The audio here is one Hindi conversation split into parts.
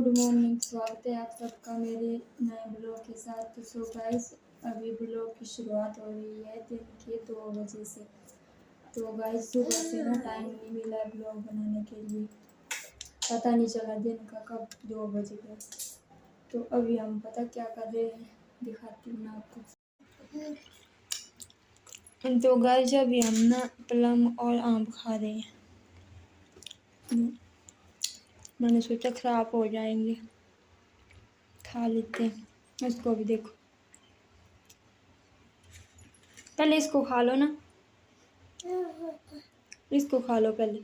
गुड मॉर्निंग, स्वागत है आप सबका मेरे नए ब्लॉग के साथ। तो सो गाइस, अभी ब्लॉग की शुरुआत हो रही है दिन के 2 बजे से। तो गाइस सुबह से ना टाइम नहीं मिला है ब्लॉग बनाने के लिए, पता नहीं चला दिन का कब 2 बज गए। तो अभी हम पता क्या कर रहे हैं, दिखाती हूँ मैं आपको। तो गाइस अभी हम ना प्लम और आम खा रहे हैं। मैंने सोचा खराब हो जाएंगे, खा लेते हैं। इसको भी देखो, पहले इसको खा लो ना, इसको खा लो पहले।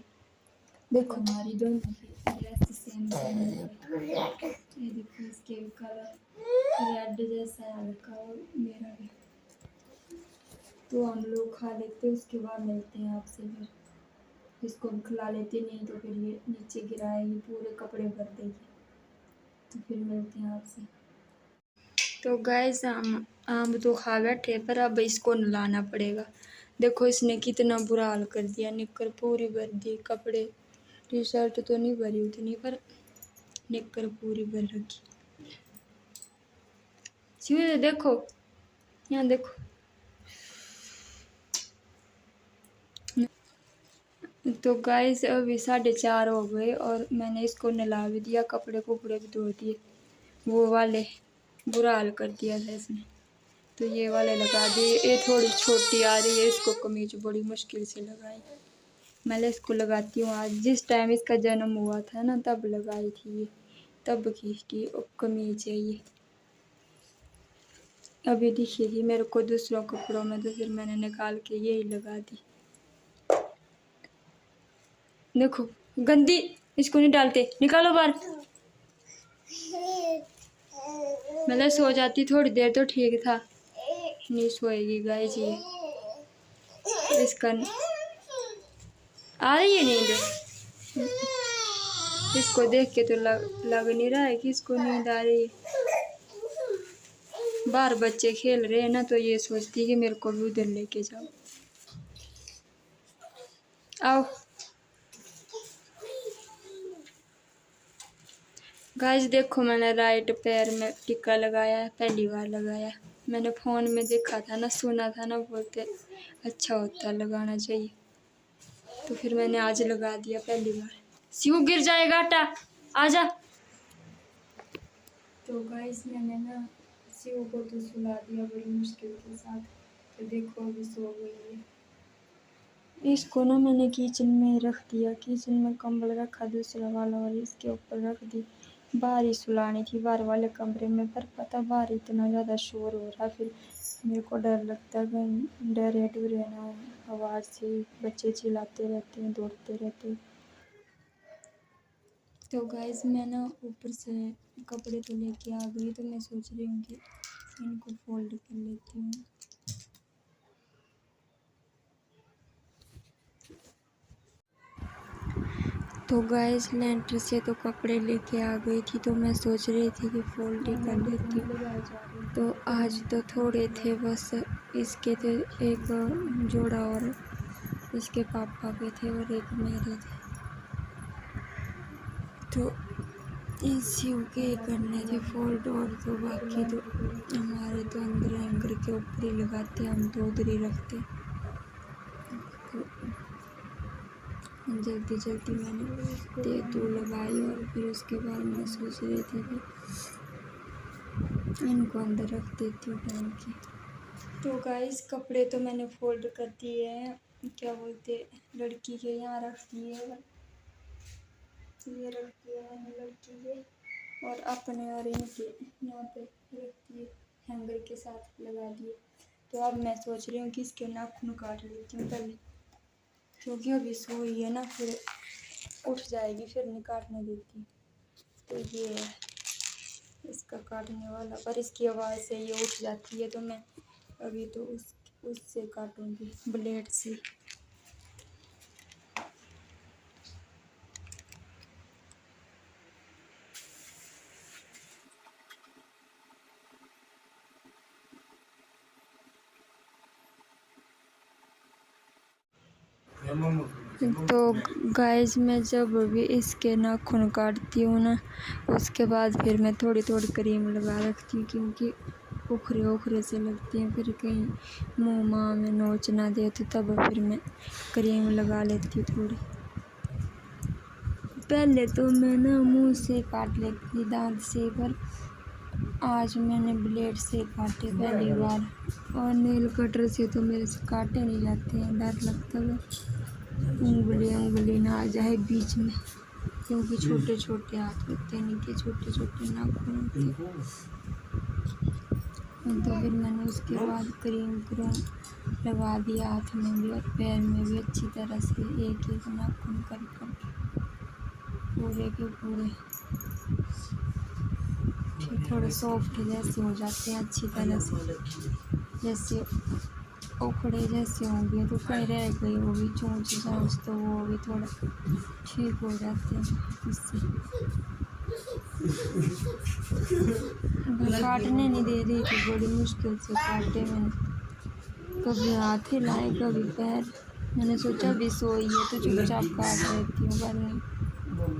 देखो हमारी दोनों की ड्रेस सेम सेम है। ये देखो इसके कलर रेड जैसा है हल्का, और मेरा भी। तो हम लोग खा लेते हैं, उसके बाद मिलते हैं आपसे। फिर इसको भी खिला लेते, नहीं तो फिर ये नीचे गिराएगी, पूरे कपड़े भर देगी। तो फिर मिलते हैं आपसे। तो गाइस हम आम तो खा बैठे, पर अब इसको नलाना पड़ेगा। देखो इसने कितना बुरा हाल कर दिया, निक्कर पूरी भर दी, कपड़े टी शर्ट तो नहीं भरी उतनी, पर निक्कर पूरी भर रखी। सीधे देखो, यहाँ देखो। तो गाइस अभी 4:30 हो गए और मैंने इसको नला भी दिया, कपड़े कुपड़े भी धो दिए। वो वाले बुरा हाल कर दिया था इसने, तो ये वाले लगा दिए। ये थोड़ी छोटी आ रही है, इसको कमीज बड़ी मुश्किल से लगाई। मैं इसको लगाती हूँ आज, जिस टाइम इसका जन्म हुआ था ना तब लगाई थी ये, तब की कमीज है ये। अभी दिखी थी मेरे को दूसरों कपड़ों में, तो फिर मैंने निकाल के यही लगा दी। देखो गंदी, इसको नहीं डालते, निकालो बाहर। मतलब सो जाती थोड़ी देर तो ठीक था, नहीं सोएगी गाइस ये। इसका आ रही है नींद, इसको देख के तो लग नहीं रहा है कि इसको नींद आ रही है। बाहर बच्चे खेल रहे हैं ना, तो ये सोचती है कि मेरे को भी उधर लेके जाओ। आओ गाइस, देखो मैंने राइट पैर में टिक्का लगाया है, पहली बार लगाया। मैंने फ़ोन में देखा था ना, सुना था ना, बोलते अच्छा होता है लगाना चाहिए, तो फिर मैंने आज लगा दिया पहली बार। शिव गिर जाएगा, आटा आजा। तो गाइस मैंने ना शिव को तो सुला दिया बड़ी मुश्किल के साथ, तो देखो अभी सो गई है। इसको ना मैंने किचन में रख दिया, किचन में कंबल रखा दूसरा वाला, और इसके ऊपर रख दी। बाहर ही सुलानी थी, बाहर वाले कमरे में, पर पता बाहर इतना ज़्यादा शोर हो रहा, फिर मेरे को डर लगता है कहीं डरे डूरे ना, आवाज़ से बच्चे चिल्लाते रहते हैं, दौड़ते रहते हैं। तो गाइस मैं ना ऊपर से कपड़े तो लेके आ गई, तो मैं सोच रही हूँ कि इनको फोल्ड कर लेती हूँ। तो गाइस लेंटर से तो कपड़े लेके आ गई थी, तो मैं सोच रही थी कि फोल्ड ही कर लेती हूँ। तो आज तो थोड़े थे बस, इसके थे एक जोड़ा, और इसके पापा के थे, और एक मेरे थे। तो इसी के करने थे फोल्ड, और तो बाकी तो हमारे तो अंदर हैंगर के ऊपर ही लगाते, हम तो उधर ही रखते। तो जल्दी जल्दी मैंने तू लगाई, और फिर उसके बाद मैं सोच रही थी कि इनको अंदर रख देती हूँ टांग के। तो गाइस कपड़े तो मैंने फोल्ड कर दिए हैं, क्या बोलते लड़की के यहाँ रख दिए, ये रख दिए मैंने लड़की के, और अपने और इनके यहाँ पे रख दिए, हैंगर के साथ लगा दिए। तो अब मैं सोच रही हूँ कि इसके नाखून काट लेती हूँ पहले, क्योंकि अभी सोई है ना, फिर उठ जाएगी, फिर नहीं काटने देती। तो ये है इसका काटने वाला, पर इसकी आवाज़ से ये उठ जाती है, तो मैं अभी तो उससे काटूंगी, ब्लेड से। तो गाइस मैं जब भी इसके नाखून काटती हूँ ना, उसके बाद फिर मैं थोड़ी थोड़ी क्रीम लगा रखती हूँ, क्योंकि उखरे उखरे से लगती हैं, फिर कहीं मुँह माँ में नोच ना दे तो तब फिर मैं क्रीम लगा लेती हूँ थोड़ी। पहले तो मैं ना मुँह से काट लेती थी, दांत से, पर आज मैंने ब्लेड से काटे पहली बार, और नेल कटर से तो मेरे से काटे नहीं जाते हैं, डर लगता है उंगली ना आ जाए बीच में, क्योंकि छोटे छोटे हाथ होते हैं, इनके छोटे छोटे नाखून होते हैं। तो फिर मैंने उसके बाद क्रीम लगा दिया हाथ में भी और पैर में भी अच्छी तरह से, एक एक नाखून कर पूरे के पूरे, फिर थोड़े सॉफ्ट जैसे हो जाते हैं अच्छी तरह से, जैसे उखड़े जैसे होंगे तो कहीं रह गई होगी चोंच चांच, तो वो भी थोड़ा ठीक हो जाते हैं इससे। काटने नहीं दे रही थी, बड़ी मुश्किल से काटे मैंने, कभी हाथ हिलाए कभी पैर, मैंने सोचा भी सोई है तो चुपचाप काट लेती हूँ, पर नहीं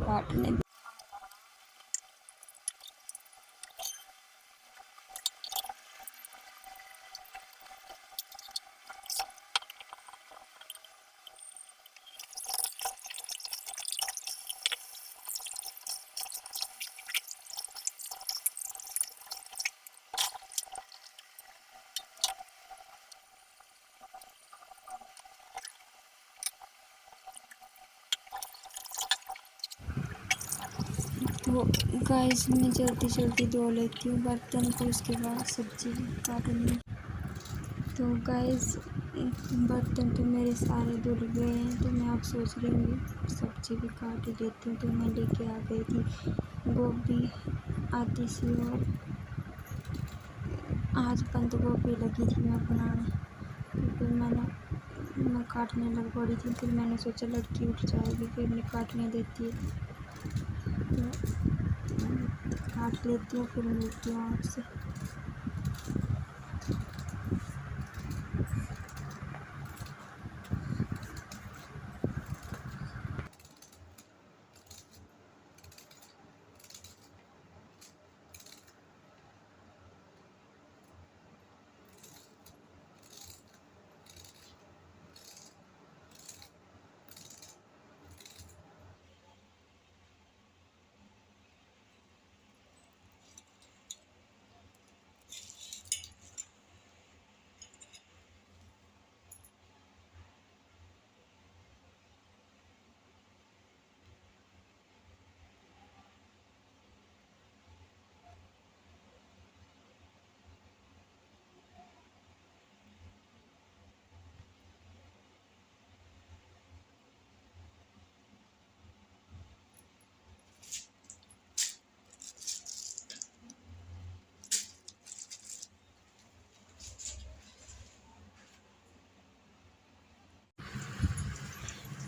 काटने। तो गाइस मैं जल्दी जल्दी धो लेती हूँ बर्तन को, उसके बाद सब्जी काटूँगी। तो गाइस बर्तन तो मेरे सारे धुल गए हैं, तो मैं अब सोच रही हूँ सब्जी भी काट ही लेती हूँ। तो मैं लेके आ गई थी गोभी आधी सी, और आज बंद गोभी लगी थी मैं बनाने, तो फिर मैं काटने लग पड़ी थी, फिर मैंने सोचा लड़की उठ जाएगी फिर नहीं काटने देती है, तो काट लेती हूँ, फिर मिलती हूँ आपसे।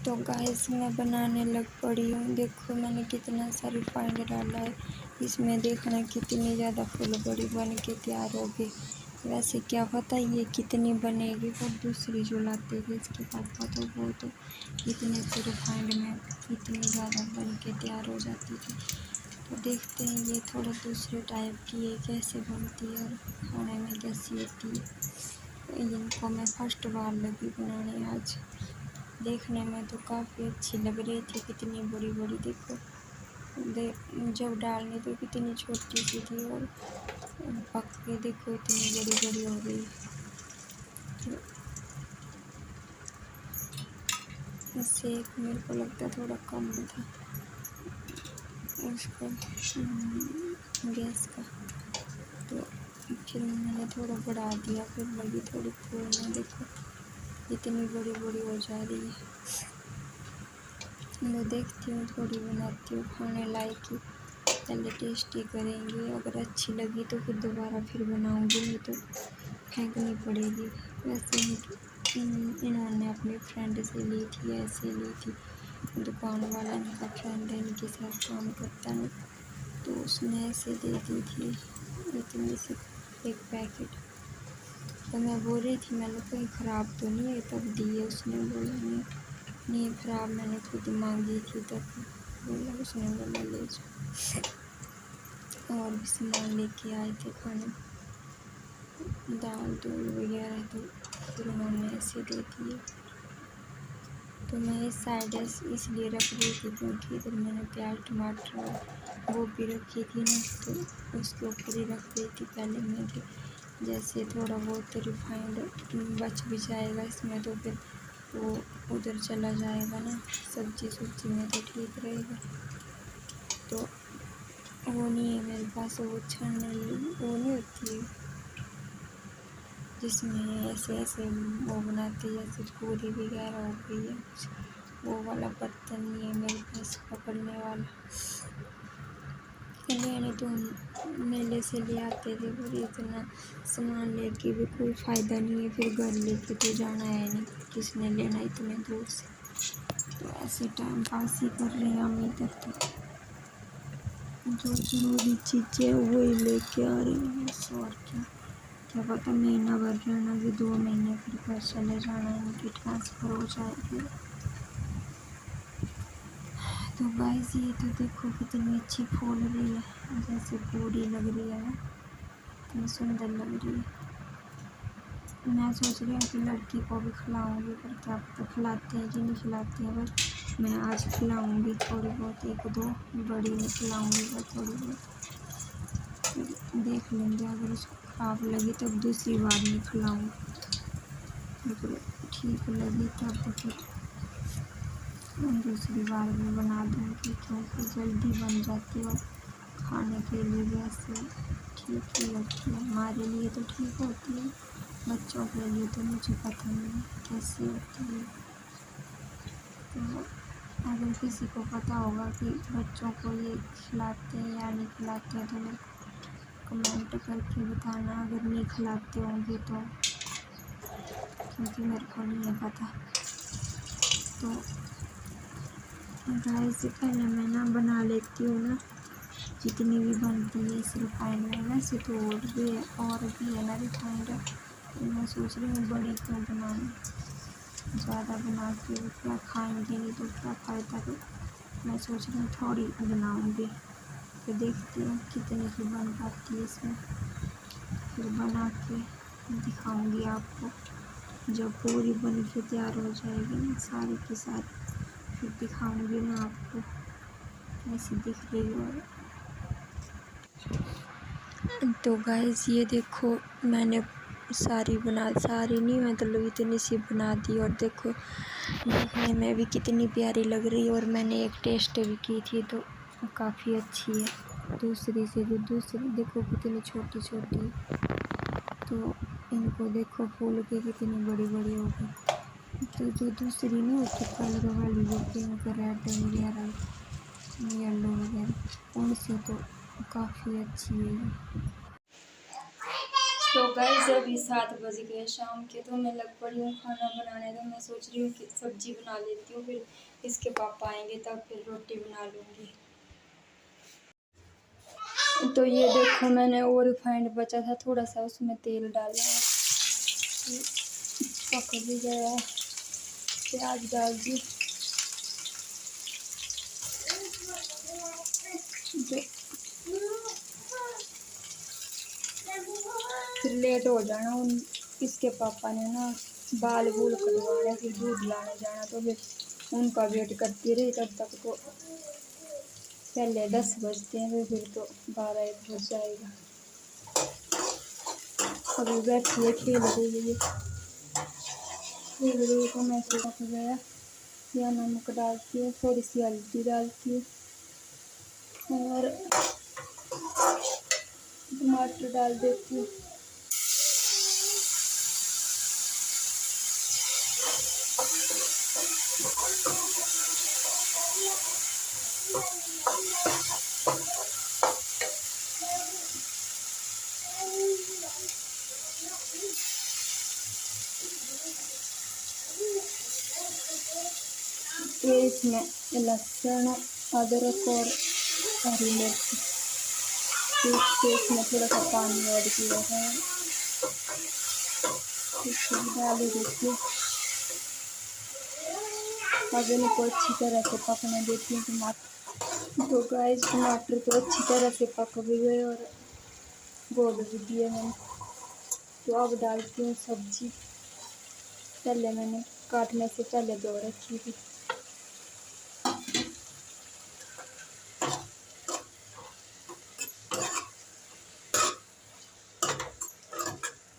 तो गाइस मैं बनाने लग पड़ी हूँ। देखो मैंने कितना सा रिफाइंड डाला है इसमें, देखना कितनी ज़्यादा फुल बड़ी बन के तैयार होगी। वैसे क्या पता ये कितनी बनेगी, पर दूसरी जो लाते थे इसके पापा तो वो तो इतने से रिफाइंड में इतनी ज़्यादा बन के तैयार हो जाती थी। तो देखते हैं ये थोड़ा दूसरे टाइप की है, कैसे बनती है और खाने में कैसी होती है। इनको मैं फर्स्ट बार लगी बनाने आज, देखने में तो काफ़ी अच्छी लग रही थी, कितनी बड़ी बड़ी देखो, जब डालनी तो कितनी छोटी सी थी, और पक के देखो इतनी बड़ी बड़ी हो गई। तो इससे एक मेरे को लगता थोड़ा कम था उसका गैस का, तो फिर मैंने थोड़ा बढ़ा दिया, फिर लगी थोड़ी फूलने, देखो इतनी बड़ी बड़ी हो जा रही है। मैं देखती हूँ थोड़ी बनाती हूँ खाने लायक ही, पहले टेस्टी करेंगे, अगर अच्छी लगी तो फिर दोबारा फिर बनाऊँगी, नहीं तो फेंकनी पड़ेगी। वैसे ही इन्होंने अपनी फ्रेंड से ली थी, ऐसे ली थी, दुकान वाला इनका फ्रेंड है, इनके साथ काम करता है, तो उसने ऐसे दे दी थी इतनी सी एक पैकेट। तो मैं बोल रही थी मैंने कहीं ख़राब तो नहीं है, तब दी है उसने, बोला नहीं नहीं खराब, मैंने खुद मांगी थी तब बोला उसने बोला ले जाओ। और भी सामान लेके आए थे खाने, दाल दूल वगैरह, तो फिर उन्होंने ऐसे दे दिए। तो मैं इस साइड इसलिए रख रही थी क्योंकि इधर मैंने प्याज टमाटर और गोभी रखी थी ना, तो उसके ऊपर ही रख रही थी पहले मैं कि जैसे थोड़ा बहुत रिफाइंड बच भी जाएगा इसमें तो फिर वो उधर चला जाएगा ना सब्जी में, तो ठीक रहेगा। तो वो नहीं है मेरे पास, वो छानने वो नहीं होती है जिसमें ऐसे ऐसे वो बनाते हैं जैसे पूरी वगैरह हो गई है, वो वाला बर्तन नहीं है मेरे पास पकड़ने वाला। लेने तो मेले से ले आते थे, पर इतना सामान लेके भी कोई फ़ायदा नहीं है, फिर घर लेके तो जाना है नहीं, किसने लेना इतने दूर से। तो ऐसे टाइम पास ही कर रहे हैं हम इधर, तो जो ज़रूरी चीज़ें वही लेके आ रहे हैं बस। और क्या पता महीना भर रहना कि 2 महीने फिर घर चले जाना, इनकी ट्रांसफ़र हो जाएगी। तो गाइस ये तो देखो कितनी अच्छी फूल रही है, जैसे पूरी लग रही है ना, इतनी सुंदर लग रही है। मैं सोच रही हूँ कि लड़की को भी खिलाऊंगी, पर क्या पता खिलाते हैं कि नहीं खिलाते हैं, पर मैं आज खिलाऊंगी थोड़ी बहुत, 1-2 बड़ी में खिलाऊंगी पर थोड़ी बहुत, देख लेंगे। अगर उसको खराब लगी तब दूसरी बार नहीं खिलाऊंगी, अगर ठीक लगी तब तो फिर दूसरी बार में बना दूँगी, क्योंकि जल्दी बन जाती है और खाने के लिए भी ऐसे ठीक ही होती है। हमारे लिए तो ठीक होती है, बच्चों के लिए तो मुझे पता नहीं कैसी होती है। तो अगर किसी को पता होगा कि बच्चों को ये खिलाते हैं या नहीं खिलाते हैं तो मेरे को कमेंट करके बताना, अगर नहीं खिलाते होंगे तो, क्योंकि मेरे को नहीं है पता। तो गाइस पहले मैं ना बना लेती हूँ ना जितनी भी बनती है इस रिफाइंड में, वैसे तो और भी है ना रिफाइंड, तो मैं सोच रही हूँ बड़ी क्यों बनाऊँ, ज़्यादा बना के क्या खाएंगे नहीं तो क्या फ़ायदा, तो मैं सोच रही हूँ थोड़ी बनाऊँगी, तो देखती हूँ कितनी की बन पाती है इसमें, फिर बना के दिखाऊँगी आपको। जब पूरी बन के तैयार हो जाएगी ना सारी की सारी, फिर दिखाऊँगी मैं आपको कैसी दिख रही है। तो गाइस ये देखो मैंने सारी नहीं मतलब इतनी सी बना दी, और देखो देखने में भी कितनी प्यारी लग रही है, और मैंने एक टेस्ट भी की थी तो काफ़ी अच्छी है। दूसरी से जो दूसरी देखो कितनी छोटी छोटी, तो इनको देखो फूल के कितनी बड़ी बड़ी हो गई। तो जो दूसरी नहीं होती कलर वाली, जो पिंक रेड वगैरह येलो वगैरह, उनसे तो काफ़ी अच्छी है। तो गाइस अभी 7 बज गए शाम के, तो मैं लग पड़ी हूँ खाना बनाने, तो मैं सोच रही हूँ कि सब्जी बना लेती हूँ, फिर इसके पापा आएंगे तब फिर रोटी बना लूँगी। तो ये देखो मैंने और रिफाइंड बचा था थोड़ा सा, उसमें तेल डाला, पक भी गया, प्याज डाल दी, फिर लेट हो जाना, इसके पापा ने ना बाल बूल कटवाने, फिर दूध लाने जाना, तो फिर उनका वेट करती रही, तब तक तो पहले 10 बजते हैं, फिर तो 12-1 बज जाएगा। अभी बैठी है खेल रही है, तो मैं से पक गया, या नमक डालती हूँ, थोड़ी सी हल्दी डालती हूँ और टमाटर डाल देती हूँ। ये इसमें लहसुन अदरक और हरी मिर्च पीस के इसमें थोड़ा सा पानी ऐड किया है, डाल देती हूँ। अब इनको अच्छी तरह से पकने देती हूँ टमाटर। तो गाइस टमाटर तो अच्छी तरह से पक भी गए और गोल भी दिए मैंने। तो अब डालती हूँ सब्जी। पहले मैंने काटने से पहले धो रखी थी।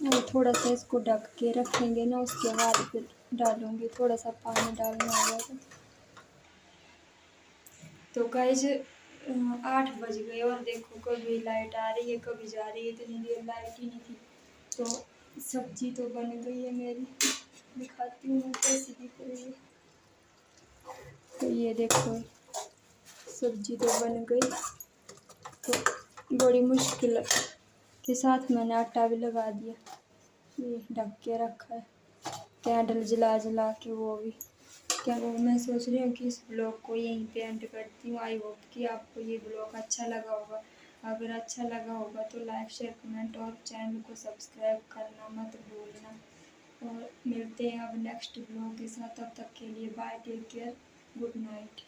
और थोड़ा सा इसको ढक के रखेंगे ना, उसके बाद फिर डालूंगी। थोड़ा सा पानी डालना होगा। तो गाइस 8 बज गए और देखो कभी लाइट आ रही है कभी जा रही है। इतनी देर लाइट ही नहीं थी। तो सब्जी तो बन गई है मेरी। दिखाती हूँ कैसी दिख रही है। तो ये देखो सब्जी तो बन गई। तो बड़ी मुश्किल के साथ मैंने आटा भी लगा दिया। ये ढक के रखा है कैंडल जला जला के। वो भी क्या वो मैं सोच रही हूँ कि इस ब्लॉग को यहीं पे एंड करती हूँ। आई होप कि आपको ये ब्लॉग अच्छा लगा होगा। अगर अच्छा लगा होगा तो लाइक शेयर कमेंट और चैनल को सब्सक्राइब करना मत भूलना। और मिलते हैं अब नेक्स्ट ब्लॉग के साथ। तब तक के लिए bye, take care, good night.